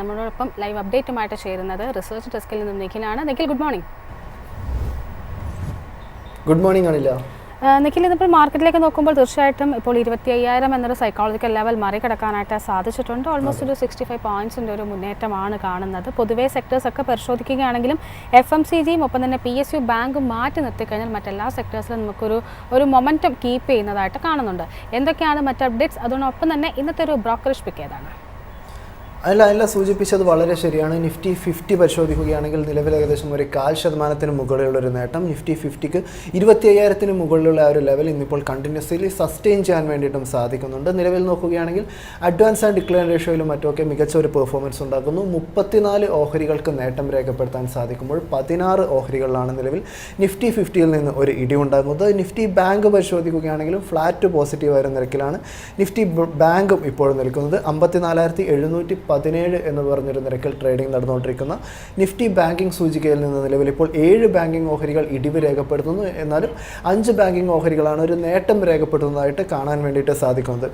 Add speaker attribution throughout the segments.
Speaker 1: നമ്മളോടൊപ്പം ലൈവ് അപ്ഡേറ്റുമായിട്ട് ചേരുന്നത് റിസർച്ച് ഡെസ്കിൽ നിന്നും നിഖിലാണ്. Nikhil, good morning.
Speaker 2: Good morning ആണില്ല.
Speaker 1: നിഖിൽ, ഇന്നിപ്പോൾ മാർക്കറ്റിലേക്ക് നോക്കുമ്പോൾ തീർച്ചയായിട്ടും ഇപ്പോൾ 25,000 എന്നൊരു സൈക്കോളജിക്കൽ ലെവൽ മറികടക്കാനായിട്ട് സാധിച്ചിട്ടുണ്ട്. ഓൾമോസ്റ്റ് ഒരു 65 പോയിന്റ്സിൻ്റെ ഒരു മുന്നേറ്റമാണ് കാണുന്നത്. പൊതുവേ സെക്ടേഴ്സൊക്കെ പരിശോധിക്കുകയാണെങ്കിലും FMCGയും ഒപ്പം തന്നെ PSU ബാങ്കും മാറ്റി നിർത്തിക്കഴിഞ്ഞാൽ മറ്റെല്ലാ സെക്ടേഴ്സിലും നമുക്കൊരു മൊമെൻറ്റം കീപ്പ് ചെയ്യുന്നതായിട്ട് കാണുന്നുണ്ട്. എന്തൊക്കെയാണ് മറ്റ് അപ്ഡേറ്റ്സ്? അതോടൊപ്പം തന്നെ ഇന്നത്തെ ഒരു ബ്രോക്കറേജ് പിക്ക് ഏതാണ്?
Speaker 2: അല്ല സൂചിപ്പിച്ചത് വളരെ ശരിയാണ്. നിഫ്റ്റി 50 പരിശോധിക്കുകയാണെങ്കിൽ നിലവിൽ ഏകദേശം ഒരു 0.5% മുകളിലുള്ളൊരു നേട്ടം. നിഫ്റ്റി 50ക്ക് 25,000 മുകളിലുള്ള ആ ഒരു ലെവൽ ഇന്നിപ്പോൾ കണ്ടിന്യൂസ്ലി സസ്റ്റെയിൻ ചെയ്യാൻ വേണ്ടിയിട്ടും സാധിക്കുന്നുണ്ട്. നിലവിൽ നോക്കുകയാണെങ്കിൽ അഡ്വാൻസ് ആൻഡ് ഡിക്ലൈൻ റേഷ്യോയിലും മറ്റുമൊക്കെ മികച്ച ഒരു പെർഫോമൻസ് ഉണ്ടാക്കുന്നു. 34 ഓഹരികൾക്ക് നേട്ടം രേഖപ്പെടുത്താൻ സാധിക്കുമ്പോൾ 16 ഓഹരികളിലാണ് നിലവിൽ നിഫ്റ്റി 50യിൽ നിന്ന് ഒരു ഇടിവുണ്ടാകുന്നത്. നിഫ്റ്റി ബാങ്ക് പരിശോധിക്കുകയാണെങ്കിലും ഫ്ലാറ്റ് ടു പോസിറ്റീവ് ആയ നിരക്കിലാണ് നിഫ്റ്റി ബാങ്കും ഇപ്പോൾ നിൽക്കുന്നത്. 54,717 എന്ന് പറഞ്ഞൊരു നിരക്കിൽ ട്രേഡിംഗ് നടന്നുകൊണ്ടിരിക്കുന്ന നിഫ്റ്റി ബാങ്കിംഗ് സൂചികയിൽ നിന്ന് നിലവിൽ ഇപ്പോൾ 7 ബാങ്കിംഗ് ഓഹരികൾ ഇടിവ് രേഖപ്പെടുത്തുന്നു. എന്നാലും 5 ബാങ്കിംഗ് ഓഹരികളാണ് ഒരു നേട്ടം രേഖപ്പെടുത്തുന്നതായിട്ട് കാണാൻ വേണ്ടിയിട്ട് സാധിക്കുന്നത്.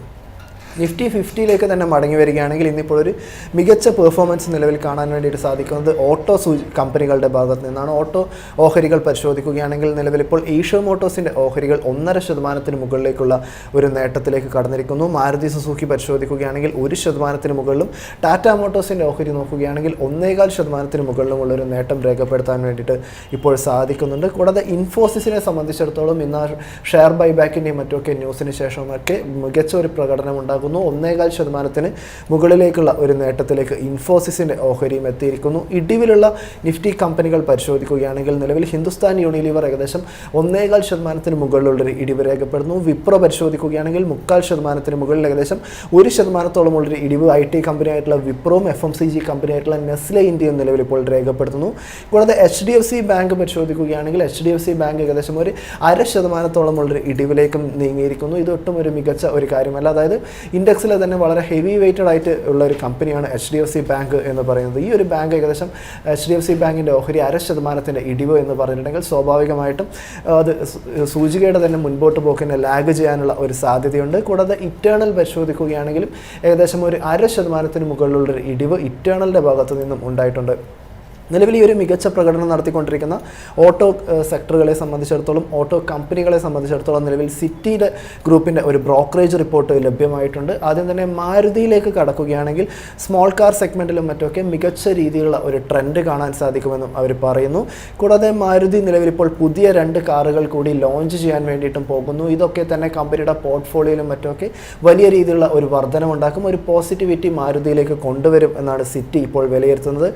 Speaker 2: നിഫ്റ്റി 50യിലേക്ക് തന്നെ മടങ്ങി വരികയാണെങ്കിൽ ഇന്നിപ്പോൾ ഒരു മികച്ച പെർഫോമൻസ് നിലവിൽ കാണാൻ വേണ്ടിയിട്ട് സാധിക്കുന്നത് ഓട്ടോ കമ്പനികളുടെ ഭാഗത്ത് നിന്നാണ്. ഓട്ടോ ഓഹരികൾ പരിശോധിക്കുകയാണെങ്കിൽ നിലവിലിപ്പോൾ ഏഷ്യ മോട്ടോഴ്സിൻ്റെ ഓഹരികൾ 1.5% മുകളിലേക്കുള്ള ഒരു നേട്ടത്തിലേക്ക് കടന്നിരിക്കുന്നു. മാരുതി സുസുക്കി പരിശോധിക്കുകയാണെങ്കിൽ 1% മുകളിലും, ടാറ്റ മോട്ടോഴ്സിൻ്റെ ഓഹരി നോക്കുകയാണെങ്കിൽ 1.25% മുകളിലുമുള്ള ഒരു നേട്ടം രേഖപ്പെടുത്താൻ വേണ്ടിയിട്ട് ഇപ്പോൾ സാധിക്കുന്നുണ്ട്. കൂടാതെ ഇൻഫോസിസിനെ സംബന്ധിച്ചിടത്തോളം ഇന്ന് ഷെയർ ബൈബാക്കിൻ്റെയും മറ്റൊക്കെ ന്യൂസിന് ശേഷമൊക്കെ മികച്ച ഒരു പ്രകടനം ഉണ്ടാകും. 1.25% മുകളിലേക്കുള്ള ഒരു നേട്ടത്തിലേക്ക് ഇൻഫോസിസിൻ്റെ ഓഹരിയും എത്തിയിരിക്കുന്നു. ഇടിവിലുള്ള നിഫ്റ്റി കമ്പനികൾ പരിശോധിക്കുകയാണെങ്കിൽ നിലവിൽ ഹിന്ദുസ്ഥാൻ യൂണിലിവർ ഏകദേശം 1.25% മുകളിലുള്ളൊരു ഇടിവ് രേഖപ്പെടുന്നു. വിപ്രോ പരിശോധിക്കുകയാണെങ്കിൽ 0.25% മുകളിൽ ഏകദേശം 1%-ഓളമുള്ളൊരു ഇടിവ് IT കമ്പനിയായിട്ടുള്ള വിപ്രോയും FMCG കമ്പനിയായിട്ടുള്ള നെസ്ലെ ഇന്ത്യയും നിലവിൽ ഇപ്പോൾ രേഖപ്പെടുത്തുന്നു. കൂടാതെ HDFC ബാങ്ക് പരിശോധിക്കുകയാണെങ്കിൽ HDFC ബാങ്ക് ഏകദേശം ഒരു 0.5%-ഓളമുള്ളൊരു ഇടിവിലേക്കും നീങ്ങിയിരിക്കുന്നു. ഇതൊട്ടും ഒരു മികച്ച ഒരു കാര്യമല്ല. അതായത് ഇൻഡെക്സിൽ തന്നെ വളരെ ഹെവി വെയ്റ്റഡ് ആയിട്ട് ഉള്ള ഒരു കമ്പനിയാണ് HDFC ബാങ്ക് എന്ന് പറയുന്നത്. ഈ ഒരു ബാങ്ക് ഏകദേശം HDFC ബാങ്കിൻ്റെ ഓഹരി 0.5% ഇടിവ് എന്ന് പറഞ്ഞിട്ടുണ്ടെങ്കിൽ സ്വാഭാവികമായിട്ടും അത് സൂചികയുടെ തന്നെ മുൻപോട്ട് പോക്കിനെ ലാഗ് ചെയ്യാനുള്ള ഒരു സാധ്യതയുണ്ട്. കൂടാതെ ഇറ്റേണൽ പരിശോധിക്കുകയാണെങ്കിലും ഏകദേശം ഒരു 0.5% മുകളിലുള്ളൊരു ഇടിവ് ഇറ്റേണലിൻ്റെ ഭാഗത്തു നിന്നും ഉണ്ടായിട്ടുണ്ട്. നിലവിൽ ഈ ഒരു മികച്ച പ്രകടനം നടത്തിക്കൊണ്ടിരിക്കുന്ന ഓട്ടോ സെക്ടറുകളെ സംബന്ധിച്ചിടത്തോളം, ഓട്ടോ കമ്പനികളെ സംബന്ധിച്ചിടത്തോളം നിലവിൽ സിറ്റിയുടെ ഗ്രൂപ്പിൻ്റെ ഒരു ബ്രോക്കറേജ് റിപ്പോർട്ട് ലഭ്യമായിട്ടുണ്ട്. ആദ്യം തന്നെ മാരുതിയിലേക്ക് കടക്കുകയാണെങ്കിൽ സ്മോൾ കാർ സെഗ്മെൻറ്റിലും മറ്റൊക്കെ മികച്ച രീതിയിലുള്ള ഒരു ട്രെൻഡ് കാണാൻ സാധിക്കുമെന്നും അവർ പറയുന്നു. കൂടാതെ മാരുതി നിലവിൽ ഇപ്പോൾ പുതിയ 2 കാറുകൾ കൂടി ലോഞ്ച് ചെയ്യാൻ വേണ്ടിയിട്ടും പോകുന്നു. ഇതൊക്കെ തന്നെ കമ്പനിയുടെ പോർട്ട്ഫോളിയോയിലും മറ്റൊക്കെ വലിയ രീതിയിലുള്ള ഒരു വർധനമുണ്ടാക്കും, ഒരു പോസിറ്റിവിറ്റി മാരുതിയിലേക്ക് കൊണ്ടുവരും എന്നാണ് സിറ്റി ഇപ്പോൾ വിലയിരുത്തുന്നത്.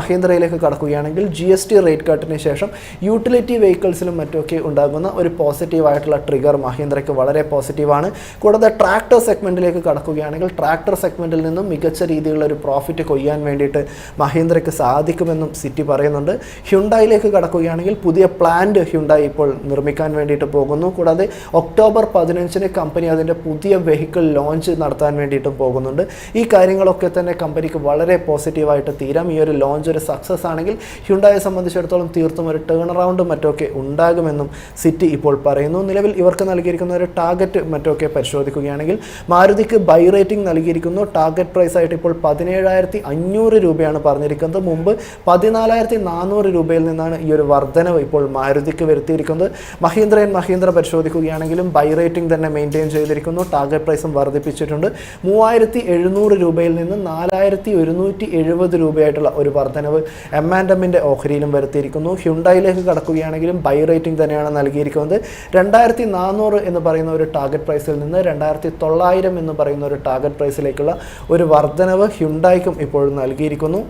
Speaker 2: മഹീന്ദ്രയിലേക്ക് കടക്കുകയാണെങ്കിൽ GST റേറ്റ് കട്ടിന് ശേഷം യൂട്ടിലിറ്റി വെഹിക്കിൾസിലും മറ്റുമൊക്കെ ഉണ്ടാകുന്ന ഒരു പോസിറ്റീവായിട്ടുള്ള ട്രിഗർ മഹീന്ദ്രയ്ക്ക് വളരെ പോസിറ്റീവാണ്. കൂടാതെ ട്രാക്ടർ സെഗ്മെൻറ്റിലേക്ക് കടക്കുകയാണെങ്കിൽ ട്രാക്ടർ സെഗ്മെൻറ്റിൽ നിന്നും മികച്ച രീതിയിലുള്ള ഒരു പ്രോഫിറ്റ് കൊയ്യാൻ വേണ്ടിയിട്ട് മഹീന്ദ്രയ്ക്ക് സാധിക്കുമെന്നും സിറ്റി പറയുന്നുണ്ട്. ഹ്യുണ്ടായിലേക്ക് കടക്കുകയാണെങ്കിൽ പുതിയ പ്ലാന്റ് ഹ്യുണ്ടായി ഇപ്പോൾ നിർമ്മിക്കാൻ വേണ്ടിയിട്ട് പോകുന്നു. കൂടാതെ ഒക്ടോബർ 15 കമ്പനി അതിൻ്റെ പുതിയ വെഹിക്കിൾ ലോഞ്ച് നടത്താൻ വേണ്ടിയിട്ടും പോകുന്നുണ്ട്. ഈ കാര്യങ്ങളൊക്കെ തന്നെ കമ്പനിക്ക് വളരെ പോസിറ്റീവായിട്ട് തീരാം. ഈ ഒരു ലോഞ്ച് ഒരു സക്സസ് ആണെങ്കിൽ ഹ്യുണ്ടായെ സംബന്ധിച്ചിടത്തോളം തീർത്തും ഒരു ടേൺ അറൗണ്ടും മറ്റൊക്കെ ഉണ്ടാകുമെന്നും സിറ്റി ഇപ്പോൾ പറയുന്നു. നിലവിൽ ഇവർക്ക് നൽകിയിരിക്കുന്ന ഒരു ടാർഗറ്റ് മറ്റൊക്കെ പരിശോധിക്കുകയാണെങ്കിൽ മാരുതിക്ക് ബൈ റേറ്റിംഗ് നൽകിയിരിക്കുന്നു. ടാർഗറ്റ് പ്രൈസ് ആയിട്ട് ഇപ്പോൾ 17,500 രൂപയാണ് പറഞ്ഞിരിക്കുന്നത്. മുമ്പ് 14,400 രൂപയിൽ നിന്നാണ് ഈ ഒരു വർധനവ് ഇപ്പോൾ മാരുതിക്ക് വരുത്തിയിരിക്കുന്നത്. മഹീന്ദ്ര പരിശോധിക്കുകയാണെങ്കിലും ബൈ റേറ്റിംഗ് തന്നെ മെയിൻറ്റെയിൻ ചെയ്തിരിക്കുന്നു. ടാർഗറ്റ് പ്രൈസും വർദ്ധിപ്പിച്ചിട്ടുണ്ട്. 3,700 രൂപയിൽ നിന്ന് 4,170 രൂപയായിട്ടുള്ള ഒരു വർധനവ് M&Mന്റെ ഓഹരിയിലും വരുത്തിയിരിക്കുന്നു. ഹ്യുണ്ടായിലേക്ക് കടക്കുകയാണെങ്കിലും ബൈ റേറ്റിംഗ് തന്നെയാണ് നൽകിയിരിക്കുന്നത്. 2,400 എന്ന് പറയുന്ന ഒരു ടാർഗറ്റ് പ്രൈസിൽ നിന്ന് 2,900 എന്ന് പറയുന്ന ഒരു ടാർഗറ്റ് പ്രൈസിലേക്കുള്ള ഒരു വർധനവ് ഹ്യുണ്ടായിക്കും ഇപ്പോൾ നൽകിയിരിക്കുന്നു.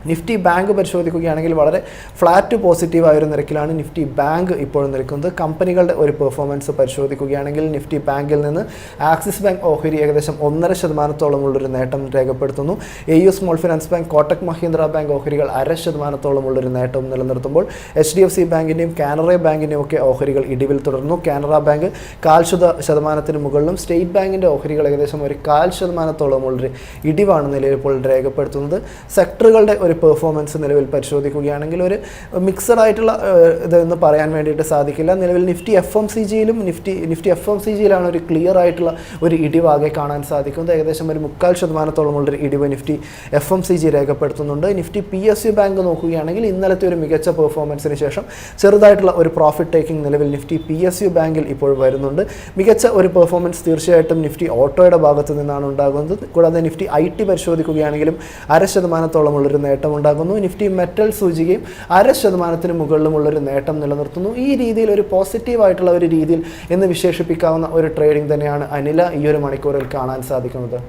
Speaker 2: നിഫ്റ്റി ബാങ്ക് പരിശോധിക്കുകയാണെങ്കിൽ വളരെ ഫ്ലാറ്റ് പോസിറ്റീവായൊരു നിരക്കിലാണ് നിഫ്റ്റി ബാങ്ക് ഇപ്പോൾ നിൽക്കുന്നത്. കമ്പനികളുടെ ഒരു പെർഫോമൻസ് പരിശോധിക്കുകയാണെങ്കിൽ നിഫ്റ്റി ബാങ്കിൽ നിന്ന് ആക്സിസ് ബാങ്ക് ഓഹരി ഏകദേശം 1.5%-ഓളമുള്ളൊരു നേട്ടം രേഖപ്പെടുത്തുന്നു. AU small finance bank, Kotak Mahindra bank ഓഹരികൾ 0.5%-ഓളമുള്ളൊരു നേട്ടം നിലനിർത്തുമ്പോൾ HDFC ബാങ്കിൻ്റെയും കാനറ ബാങ്കിൻ്റെയും ഒക്കെ ഓഹരികൾ ഇടിവിൽ തുടർന്നു. കാനറ ബാങ്ക് 0.5% മുകളിലും, സ്റ്റേറ്റ് ബാങ്കിൻ്റെ ഓഹരികൾ ഏകദേശം ഒരു 0.5%-ഓളമുള്ളൊരു ഇടിവാണ് നിലവിൽ ഇപ്പോൾ രേഖപ്പെടുത്തുന്നത്. സെക്ടറുകളുടെ ഒരു പെർഫോമൻസ് നിലവിൽ പരിശോധിക്കുകയാണെങ്കിൽ ഒരു മിക്സഡ് ആയിട്ടുള്ള ഇതെന്ന് പറയാൻ വേണ്ടിയിട്ട് സാധിക്കില്ല. നിലവിൽ നിഫ്റ്റി FMCGയിലും നിഫ്റ്റി FMCGയിലാണ് ഒരു ക്ലിയർ ആയിട്ടുള്ള ഒരു ഇടിവാകെ കാണാൻ സാധിക്കുന്നത്. ഏകദേശം ഒരു 0.25%ഉള്ളൊരു ഇടിവ് നിഫ്റ്റി FMCG രേഖപ്പെടുത്തുന്നുണ്ട്. നിഫ്റ്റി PSU ബാങ്ക് നോക്കുകയാണെങ്കിൽ ഇന്നലത്തെ ഒരു മികച്ച പെർഫോമൻസിന് ശേഷം ചെറുതായിട്ടുള്ള ഒരു പ്രോഫിറ്റ് ടേക്കിംഗ് നിലവിൽ നിഫ്റ്റി PSU ബാങ്കിൽ ഇപ്പോൾ വരുന്നുണ്ട്. മികച്ച ഒരു പെർഫോമൻസ് തീർച്ചയായിട്ടും നിഫ്റ്റി ഓട്ടോയുടെ ഭാഗത്തു നിന്നാണ് ഉണ്ടാകുന്നത്. കൂടാതെ നിഫ്റ്റി IT പരിശോധിക്കുകയാണെങ്കിലും 0.5%ഉള്ളൊരു നേട്ടം ഉണ്ടാകുന്നു. നിഫ്റ്റി മെറ്റൽ സൂചികയും 0.5% മുകളിലുമുള്ളൊരു നേട്ടം നിലനിർത്തുന്നു. ഈ രീതിയിൽ ഒരു പോസിറ്റീവായിട്ടുള്ള ഒരു രീതിയിൽ എന്ന് വിശേഷിപ്പിക്കാവുന്ന ഒരു ട്രേഡിംഗ് തന്നെയാണ് അനില ഈ ഒരു മണിക്കൂറിൽ കാണാൻ സാധിക്കുന്നത്.